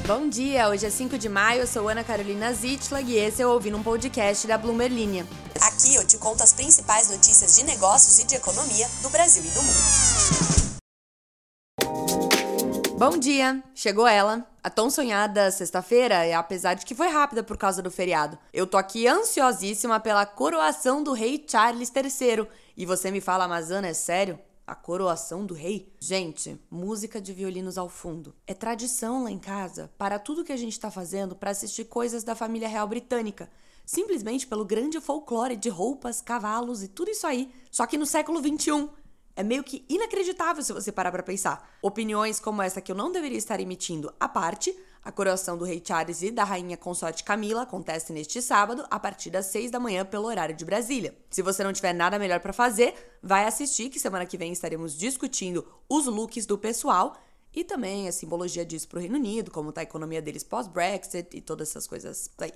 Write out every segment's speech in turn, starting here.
Bom dia, hoje é 5 de maio, eu sou Ana Carolina Zitlag e esse é o Ouvindo um Podcast da Bloomberg Linha. Aqui eu te conto as principais notícias de negócios e de economia do Brasil e do mundo. Bom dia, chegou ela, a tão sonhada sexta-feira, apesar de que foi rápida por causa do feriado. Eu tô aqui ansiosíssima pela coroação do rei Charles III. E você me fala, mas Ana, é sério? A coroação do rei? Gente, música de violinos ao fundo. É tradição lá em casa, para tudo que a gente tá fazendo para assistir coisas da família real britânica. Simplesmente pelo grande folclore de roupas, cavalos e tudo isso aí, só que no século XXI. É meio que inacreditável se você parar pra pensar. Opiniões como essa que eu não deveria estar emitindo à parte, a coroação do rei Charles e da rainha consorte Camila acontece neste sábado, a partir das 6 da manhã pelo horário de Brasília. Se você não tiver nada melhor pra fazer, vai assistir, que semana que vem estaremos discutindo os looks do pessoal e também a simbologia disso pro Reino Unido, como tá a economia deles pós-Brexit e todas essas coisas aí.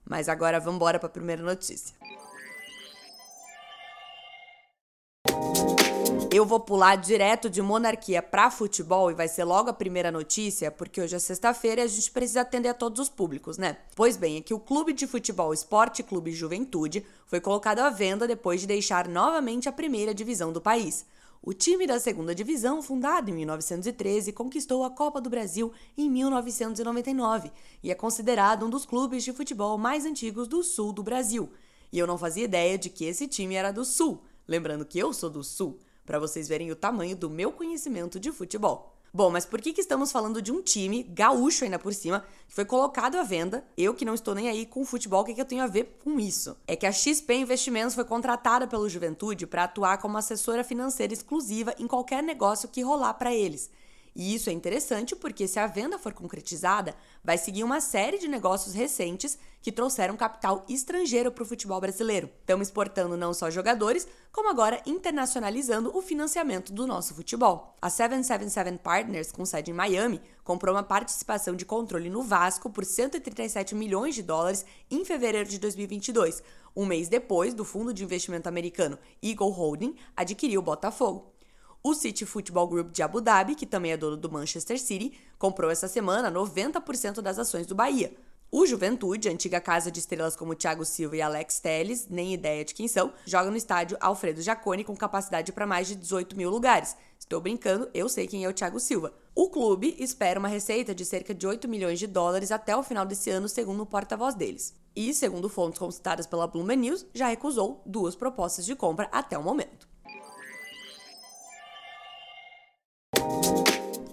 Mas agora vamos embora pra primeira notícia. Eu vou pular direto de monarquia para futebol e vai ser logo a primeira notícia, porque hoje é sexta-feira e a gente precisa atender a todos os públicos, né? Pois bem, é que o clube de futebol Esporte Clube Juventude foi colocado à venda depois de deixar novamente a primeira divisão do país. O time da segunda divisão, fundado em 1913, conquistou a Copa do Brasil em 1999 e é considerado um dos clubes de futebol mais antigos do sul do Brasil. E eu não fazia ideia de que esse time era do sul, lembrando que eu sou do sul, para vocês verem o tamanho do meu conhecimento de futebol. Bom, mas por que estamos falando de um time gaúcho ainda por cima, que foi colocado à venda? Eu que não estou nem aí com o futebol, o que eu tenho a ver com isso? É que a XP Investimentos foi contratada pelo Juventude para atuar como assessora financeira exclusiva em qualquer negócio que rolar para eles. E isso é interessante porque, se a venda for concretizada, vai seguir uma série de negócios recentes que trouxeram capital estrangeiro para o futebol brasileiro. Estamos exportando não só jogadores, como agora internacionalizando o financiamento do nosso futebol. A 777 Partners, com sede em Miami, comprou uma participação de controle no Vasco por 137 milhões de dólares em fevereiro de 2022, um mês depois do fundo de investimento americano Eagle Holding adquirir o Botafogo. O City Football Group de Abu Dhabi, que também é dono do Manchester City, comprou essa semana 90% das ações do Bahia. O Juventude, antiga casa de estrelas como Thiago Silva e Alex Telles, nem ideia de quem são, joga no estádio Alfredo Jaconi com capacidade para mais de 18 mil lugares. Estou brincando, eu sei quem é o Thiago Silva. O clube espera uma receita de cerca de 8 milhões de dólares até o final desse ano, segundo o porta-voz deles. E, segundo fontes consultadas pela Bloomberg News, já recusou 2 propostas de compra até o momento.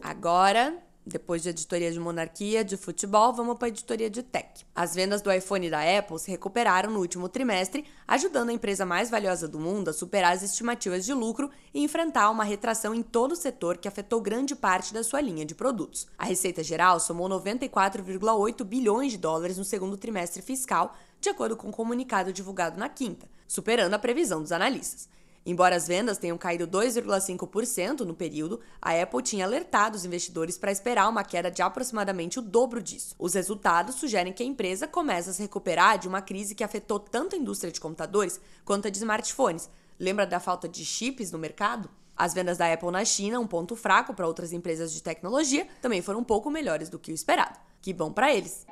Agora, depois de editoria de monarquia, de futebol, vamos para a editoria de tech. As vendas do iPhone da Apple se recuperaram no último trimestre, ajudando a empresa mais valiosa do mundo a superar as estimativas de lucro e enfrentar uma retração em todo o setor que afetou grande parte da sua linha de produtos. A receita geral somou 94,8 bilhões de dólares no segundo trimestre fiscal, de acordo com o comunicado divulgado na quinta, superando a previsão dos analistas. Embora as vendas tenham caído 2,5% no período, a Apple tinha alertado os investidores para esperar uma queda de aproximadamente o dobro disso. Os resultados sugerem que a empresa começa a se recuperar de uma crise que afetou tanto a indústria de computadores quanto a de smartphones. Lembra da falta de chips no mercado? As vendas da Apple na China, um ponto fraco para outras empresas de tecnologia, também foram um pouco melhores do que o esperado. Que bom para eles!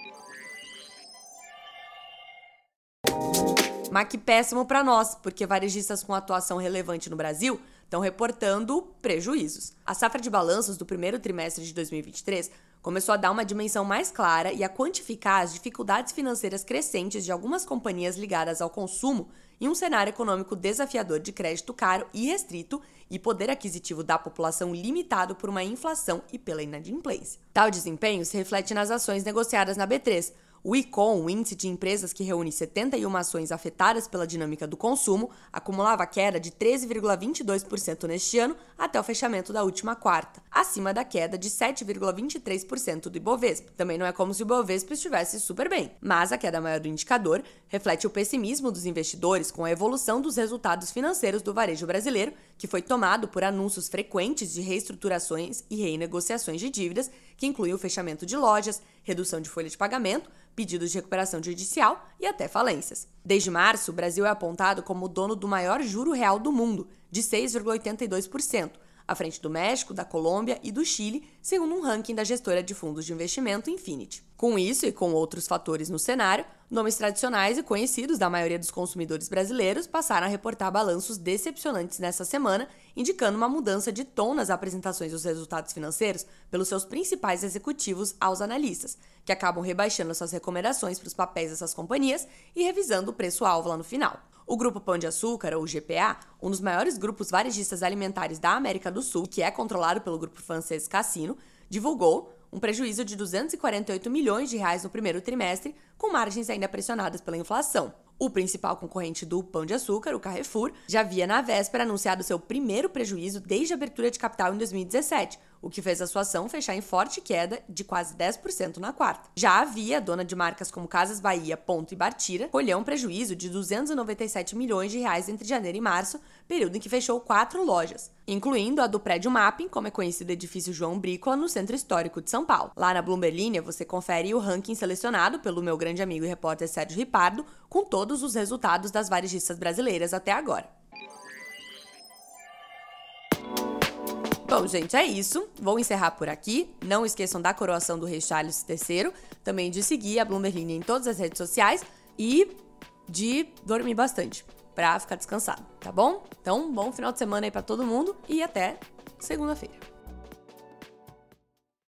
Mas que péssimo para nós, porque varejistas com atuação relevante no Brasil estão reportando prejuízos. A safra de balanços do primeiro trimestre de 2023 começou a dar uma dimensão mais clara e a quantificar as dificuldades financeiras crescentes de algumas companhias ligadas ao consumo em um cenário econômico desafiador de crédito caro e restrito e poder aquisitivo da população limitado por uma inflação e pela inadimplência. Tal desempenho se reflete nas ações negociadas na B3. O Icon, o índice de empresas que reúne 71 ações afetadas pela dinâmica do consumo, acumulava queda de 13,22% neste ano até o fechamento da última quarta, acima da queda de 7,23% do Ibovespa. Também não é como se o Ibovespa estivesse super bem, mas a queda maior do indicador reflete o pessimismo dos investidores com a evolução dos resultados financeiros do varejo brasileiro, que foi tomado por anúncios frequentes de reestruturações e renegociações de dívidas, que incluem o fechamento de lojas, redução de folha de pagamento, pedidos de recuperação judicial e até falências. Desde março, o Brasil é apontado como o dono do maior juro real do mundo, de 6,82%, à frente do México, da Colômbia e do Chile, segundo um ranking da gestora de fundos de investimento Infinity. Com isso e com outros fatores no cenário, nomes tradicionais e conhecidos da maioria dos consumidores brasileiros passaram a reportar balanços decepcionantes nessa semana, indicando uma mudança de tom nas apresentações dos resultados financeiros pelos seus principais executivos aos analistas, que acabam rebaixando suas recomendações para os papéis dessas companhias e revisando o preço-alvo lá no final. O Grupo Pão de Açúcar, ou GPA, um dos maiores grupos varejistas alimentares da América do Sul, que é controlado pelo grupo francês Casino, divulgou um prejuízo de 248 milhões de reais no primeiro trimestre, com margens ainda pressionadas pela inflação. O principal concorrente do Pão de Açúcar, o Carrefour, já havia na véspera anunciado seu primeiro prejuízo desde a abertura de capital em 2017, o que fez a sua ação fechar em forte queda de quase 10% na quarta. Já havia, dona de marcas como Casas Bahia, Ponto e Bartira, colheu um prejuízo de 297 milhões de reais entre janeiro e março, período em que fechou 4 lojas, incluindo a do prédio Mapping, como é conhecido o edifício João Brícola, no centro histórico de São Paulo. Lá na Bloomberg Linha, você confere o ranking selecionado pelo meu grande amigo e repórter Sérgio Ripardo, com todos os resultados das varejistas brasileiras até agora. Bom, gente, é isso. Vou encerrar por aqui. Não esqueçam da coroação do rei Charles III, também de seguir a Bloomberg Linha em todas as redes sociais e de dormir bastante pra ficar descansado, tá bom? Então, bom final de semana aí pra todo mundo e até segunda-feira.